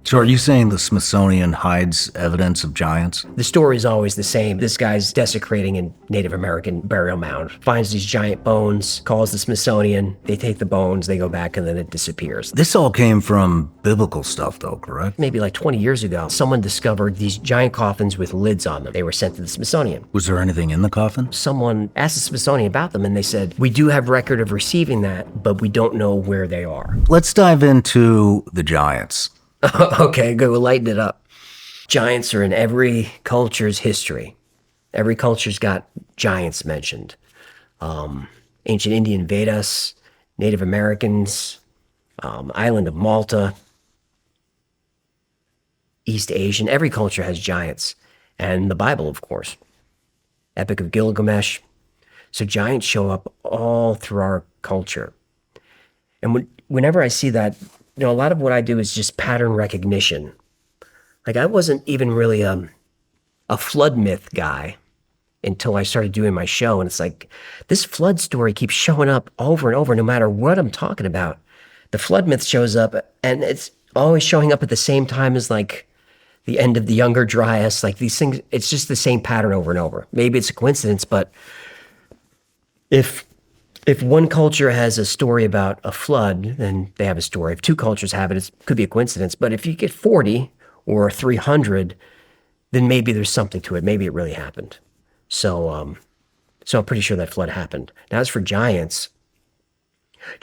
So are you saying the Smithsonian hides evidence of giants? The story is always the same. This guy's desecrating a Native American burial mound, finds these giant bones, calls the Smithsonian, they take the bones, they go back, and then it disappears. This all came from biblical stuff though, correct? Maybe like 20 years ago, someone discovered these giant coffins with lids on them. They were sent to the Smithsonian. Was there anything in the coffin? Someone asked the Smithsonian about them, and they said, we do have record of receiving that, but we don't know where they are. Let's dive into the giants. Okay, good, we'll lighten it up. Giants are in every culture's history. Every culture's got giants mentioned. Ancient Indian Vedas, Native Americans, island of Malta, East Asian, every culture has giants. And the Bible, of course. Epic of Gilgamesh. So giants show up all through our culture. And whenever I see that, a lot of what I do is just pattern recognition. Like I wasn't even really a flood myth guy until I started doing my show. And it's like, this flood story keeps showing up over and over, no matter what I'm talking about. The flood myth shows up, and it's always showing up at the same time as like the end of the Younger Dryas, like these things, it's just the same pattern over and over. Maybe it's a coincidence, but if one culture has a story about a flood, then they have a story. If two cultures have it, it could be a coincidence. But if you get 40 or 300, then maybe there's something to it. Maybe it really happened. So I'm pretty sure that flood happened. Now, as for giants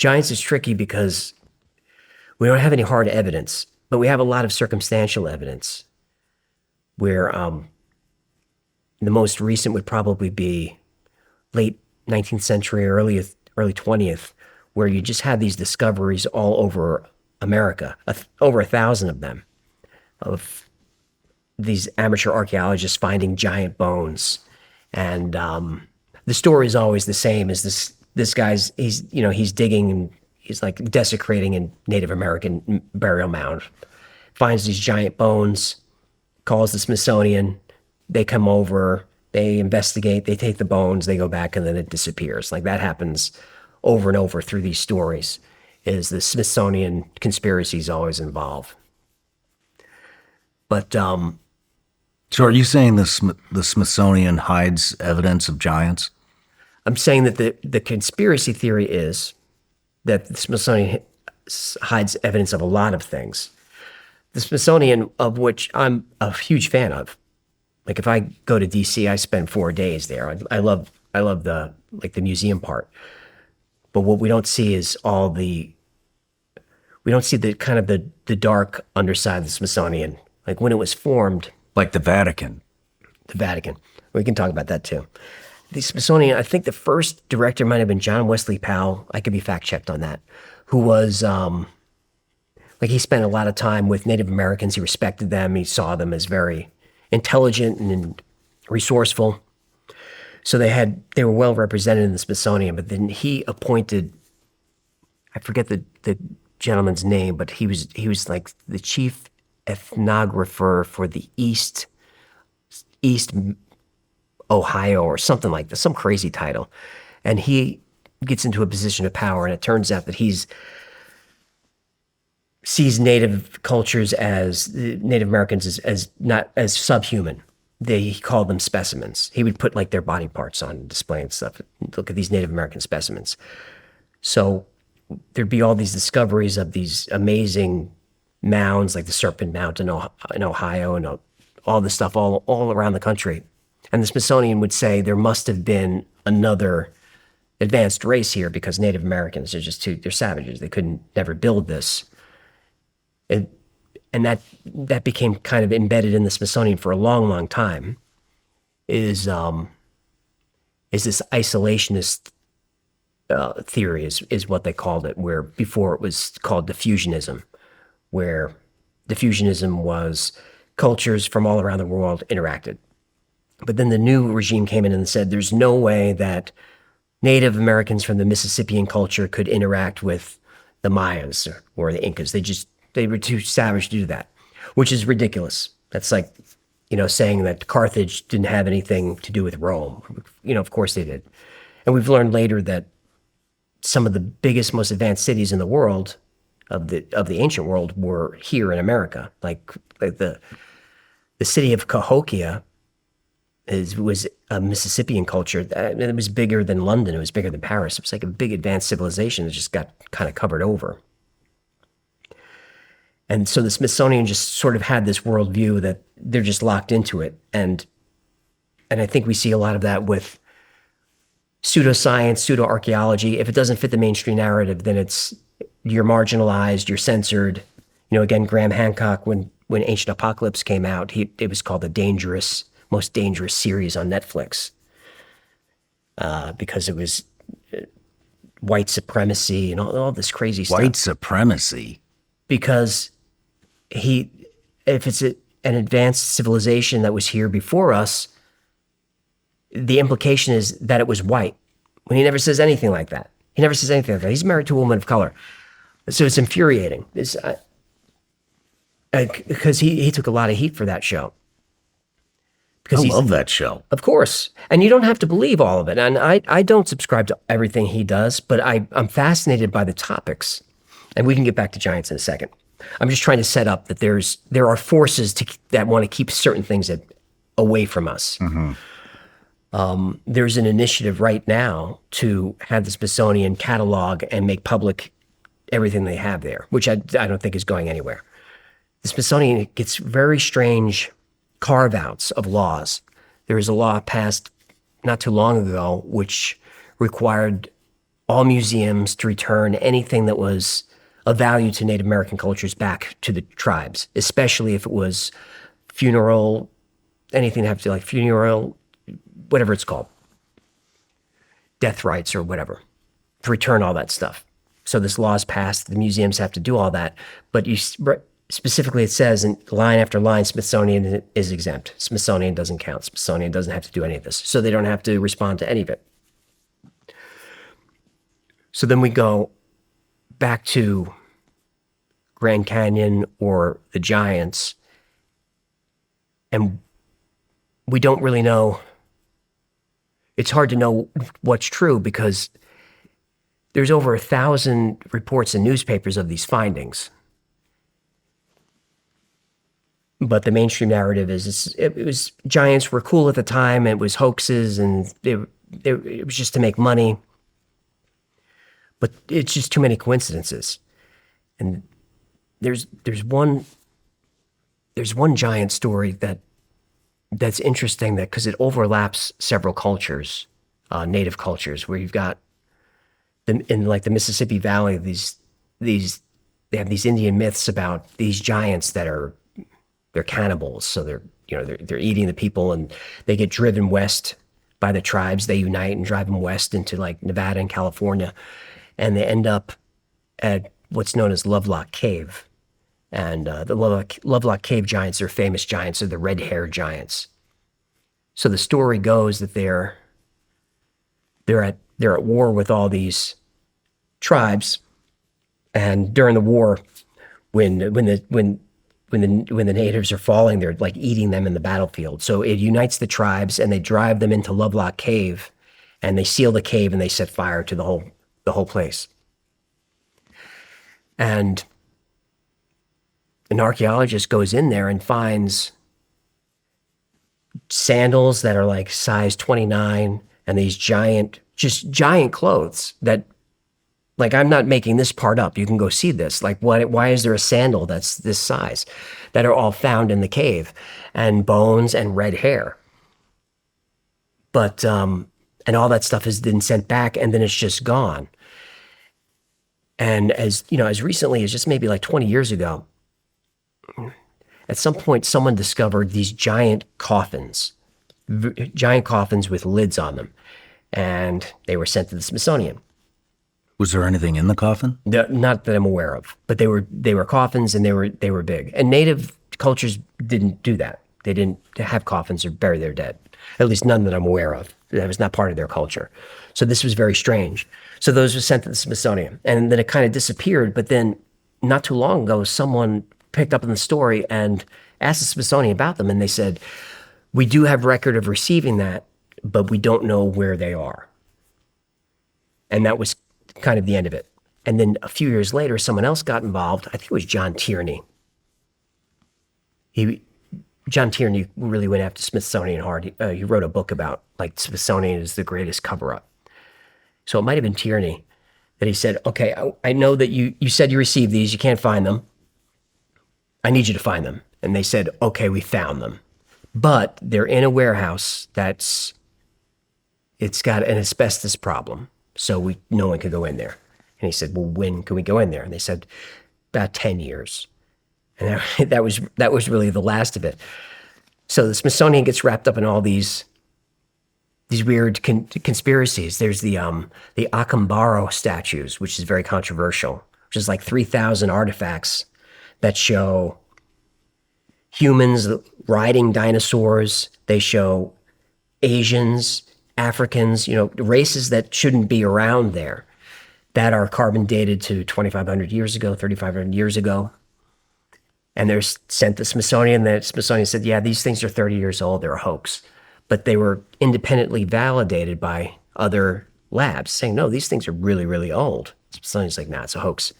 is tricky because we don't have any hard evidence, but we have a lot of circumstantial evidence where the most recent would probably be late 19th century, early 20th, where you just had these discoveries all over America, over 1,000 of them, of these amateur archaeologists finding giant bones. And the story is always the same. Is this guy's, he's digging and he's like desecrating a Native American burial mound, finds these giant bones, calls the Smithsonian, they come over, they investigate, they take the bones, they go back, and then it disappears. Like that happens over and over through these stories, is the Smithsonian conspiracies always involve. But so are you saying the Smithsonian hides evidence of giants? I'm saying that the conspiracy theory is that the Smithsonian hides evidence of a lot of things. The Smithsonian, of which I'm a huge fan of. Like if I go to DC, I spend 4 days there. I love the museum part. But what we don't see is we don't see the kind of the dark underside of the Smithsonian. Like when it was formed. Like the Vatican. The Vatican. We can talk about that too. The Smithsonian, I think the first director might have been John Wesley Powell. I could be fact checked on that. Who was, he spent a lot of time with Native Americans. He respected them. He saw them as very intelligent and resourceful. So they were well represented in the Smithsonian, but then he appointed, I forget the gentleman's name, but he was like the chief ethnographer for the East Ohio or something like that, some crazy title. And he gets into a position of power, and it turns out that sees Native cultures as Native Americans as not as subhuman. He called them specimens. He would put like their body parts on display and stuff. Look at these Native American specimens. So there'd be all these discoveries of these amazing mounds, like the Serpent Mound in Ohio, and all this stuff all around the country. And the Smithsonian would say there must have been another advanced race here because Native Americans are they're savages. They couldn't never build this. And that became kind of embedded in the Smithsonian for a long, long time, is this isolationist theory is what they called it, where before it was called diffusionism, where diffusionism was cultures from all around the world interacted. But then the new regime came in and said there's no way that Native Americans from the Mississippian culture could interact with the Mayas or the Incas. They were too savage to do that, which is ridiculous. That's like, saying that Carthage didn't have anything to do with Rome. Of course they did. And we've learned later that some of the biggest, most advanced cities in the world of the ancient world were here in America. Like the city of Cahokia was a Mississippian culture. It was bigger than London. It was bigger than Paris. It was like a big advanced civilization that just got kind of covered over. And so the Smithsonian just sort of had this worldview that they're just locked into it. And I think we see a lot of that with pseudoscience, pseudo-archaeology. If it doesn't fit the mainstream narrative, then you're marginalized, you're censored. Again, Graham Hancock, when Ancient Apocalypse came out, it was called the most dangerous series on Netflix because it was white supremacy and all this crazy stuff. White supremacy? Because if it's an advanced civilization that was here before us, the implication is that it was white, when he never says anything like that. He never says anything like that. He's married to a woman of color. So it's infuriating. Because he took a lot of heat for that show. I love that show. Of course. And you don't have to believe all of it. And I don't subscribe to everything he does, but I'm fascinated by the topics. And we can get back to giants in a second. I'm just trying to set up that there are forces that want to keep certain things away from us. Mm-hmm. There's an initiative right now to have the Smithsonian catalog and make public everything they have there, which I don't think is going anywhere. The Smithsonian gets very strange carve-outs of laws. There was a law passed not too long ago which required all museums to return anything that was of value to Native American cultures back to the tribes, especially if it was funeral, anything that have to do like funeral, whatever it's called, death rites or whatever, to return all that stuff. So this law is passed, the museums have to do all that, but specifically it says in line after line, Smithsonian is exempt. Smithsonian doesn't count. Smithsonian doesn't have to do any of this. So they don't have to respond to any of it. So then we go back to Grand Canyon or the giants, and we don't really know. It's hard to know what's true because there's over 1,000 reports in newspapers of these findings. But the mainstream narrative is it was giants were cool at the time, and it was hoaxes, and it was just to make money. But it's just too many coincidences. And there's one giant story that's interesting because it overlaps several cultures, native cultures, where you've got in like the Mississippi Valley, they have these Indian myths about these giants they're cannibals. So they're eating the people, and they get driven west by the tribes. They unite and drive them west into like Nevada and California. And they end up at what's known as Lovelock Cave. And the Lovelock Cave giants are famous giants. They're the red-haired giants. So the story goes that they're at war with all these tribes. And during the war, when the natives are falling, they're like eating them in the battlefield. So it unites the tribes, and they drive them into Lovelock Cave, and they seal the cave, and they set fire to the whole place. And an archaeologist goes in there and finds sandals that are like size 29 and these giant clothes that, like, I'm not making this part up. You can go see this. Like, why is there a sandal that's this size that are all found in the cave, and bones and red hair? But, and all that stuff has been sent back, and then it's just gone. And as recently as just maybe like 20 years ago, at some point, someone discovered these giant coffins with lids on them, and they were sent to the Smithsonian. Was there anything in the coffin? Not that I'm aware of, but they were coffins, and they were big. And native cultures didn't do that. They didn't have coffins or bury their dead. At least none that I'm aware of. That was not part of their culture. So this was very strange. So those were sent to the Smithsonian, and then it kind of disappeared. But then not too long ago, someone picked up on the story and asked the Smithsonian about them, and they said, we do have record of receiving that, but we don't know where they are. And that was kind of the end of it. And then a few years later, someone else got involved. I think it was John Tierney. John Tierney really went after Smithsonian hard. He wrote a book about like Smithsonian is the greatest cover-up. So it might have been Tierney that he said, okay, I know that you said you received these. You can't find them. I need you to find them. And they said, okay, we found them. But they're in a warehouse it's got an asbestos problem. So no one could go in there. And he said, well, when can we go in there? And they said, about 10 years. And that was really the last of it. So the Smithsonian gets wrapped up in all these weird conspiracies. There's the Acambaro statues, which is very controversial, which is like 3,000 artifacts that show humans riding dinosaurs. They show Asians, Africans, races that shouldn't be around there, that are carbon dated to 2,500 years ago, 3,500 years ago. And they're sent to Smithsonian. The Smithsonian said, yeah, these things are 30 years old. They're a hoax. But they were independently validated by other labs saying, no, these things are really, really old. Smithsonian's like, nah, it's a hoax.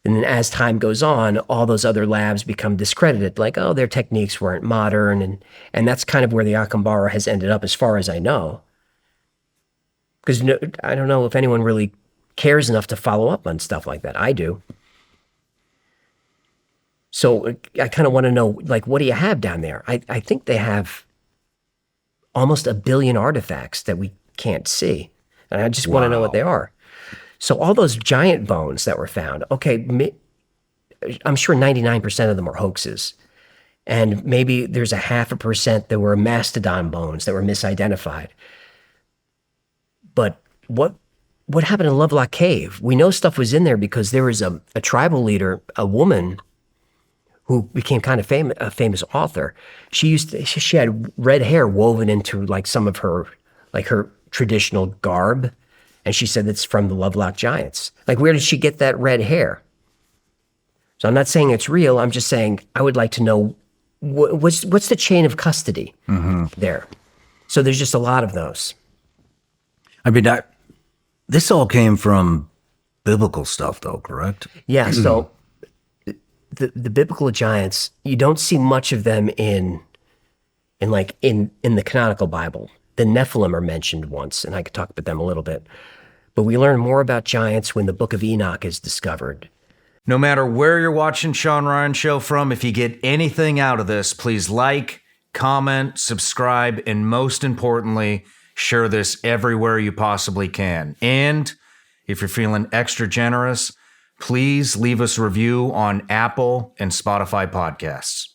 And then as time goes on, all those other labs become discredited, like, oh, their techniques weren't modern. And that's kind of where the Acambaro has ended up, as far as I know. Because I don't know if anyone really cares enough to follow up on stuff like that. I do. So I kind of want to know, like, what do you have down there? I think they have almost 1 billion artifacts that we can't see. And I just want to know what they are. So all those giant bones that were found, okay, I'm sure 99% of them are hoaxes. And maybe there's 0.5% that were mastodon bones that were misidentified. But what happened in Lovelock Cave? We know stuff was in there because there was a tribal leader, a woman who became kind of a famous author. She had red hair woven into like some of her traditional garb. And she said it's from the Lovelock Giants. Like, where did she get that red hair? So I'm not saying it's real. I'm just saying I would like to know what's the chain of custody there. So there's just a lot of those. I mean, this all came from biblical stuff, though, correct? Yeah. So the biblical giants, you don't see much of them in the canonical Bible. The Nephilim are mentioned once, and I could talk about them a little bit. But we learn more about giants when the Book of Enoch is discovered. No matter where you're watching Shawn Ryan Show from, if you get anything out of this, please like, comment, subscribe, and most importantly, share this everywhere you possibly can. And if you're feeling extra generous, please leave us a review on Apple and Spotify podcasts.